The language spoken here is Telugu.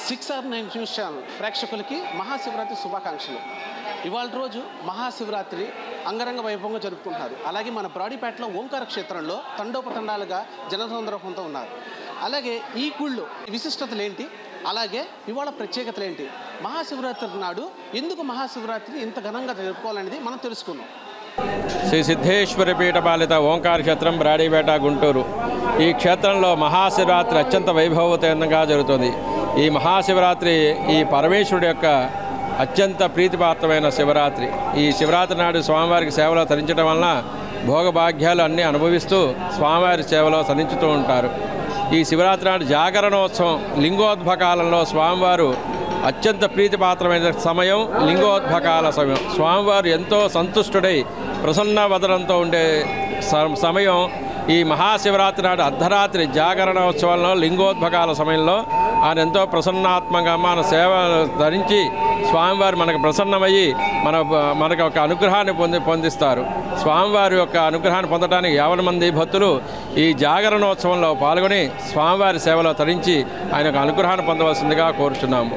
6R9 న్యూస్ ఛానల్ ప్రేక్షకులకి మహాశివరాత్రి శుభాకాంక్షలు. ఇవాళ రోజు మహాశివరాత్రి అంగరంగ వైభవంగా జరుపుకుంటున్నారు. అలాగే మన బ్రాడీపేటలో ఓంకార క్షేత్రంలో తండోపతండాలుగా జనసంద్రహంతో ఉన్నారు. అలాగే ఈ గుళ్ళు విశిష్టతలు ఏంటి, అలాగే ఇవాళ ప్రత్యేకతలు ఏంటి, మహాశివరాత్రి నాడు ఎందుకు మహాశివరాత్రి ఇంత ఘనంగా జరుపుకోవాలనేది మనం తెలుసుకున్నాం. శ్రీ సిద్ధేశ్వరి పీఠపాలిత ఓంకార క్షేత్రం బ్రాడీపేట గుంటూరు. ఈ క్షేత్రంలో మహాశివరాత్రి అత్యంత వైభవోపేతంగా జరుగుతుంది. ఈ మహాశివరాత్రి ఈ పరమేశ్వరుడు యొక్క అత్యంత ప్రీతిపాత్రమైన శివరాత్రి. ఈ శివరాత్రి నాడు స్వామివారికి సేవలో తరించడం వలన భోగభాగ్యాలు అన్నీ అనుభవిస్తూ స్వామివారి సేవలో తరించుతూ ఉంటారు. ఈ శివరాత్రి నాడు జాగరణోత్సవం లింగోద్భకాలంలో స్వామివారు అత్యంత ప్రీతిపాత్రమైన సమయం లింగోద్భకాల సమయం. స్వామివారు ఎంతో సంతుష్టుడై ప్రసన్న వదనంతో ఉండే సమయం ఈ మహాశివరాత్రి నాడు అర్ధరాత్రి జాగరణోత్సవంలో లింగోద్భకాల సమయంలో ఆయన ఎంతో ప్రసన్నాత్మకంగా మన సేవ ధరించి స్వామివారు మనకు ప్రసన్నమయ్యి మనకు ఒక అనుగ్రహాన్ని పొందిస్తారు. స్వామివారి యొక్క అనుగ్రహాన్ని పొందడానికి 50 మంది భక్తులు ఈ జాగరణోత్సవంలో పాల్గొని స్వామివారి సేవలో తరించి ఆయన యొక్క అనుగ్రహాన్ని పొందవలసిందిగా కోరుచున్నాము.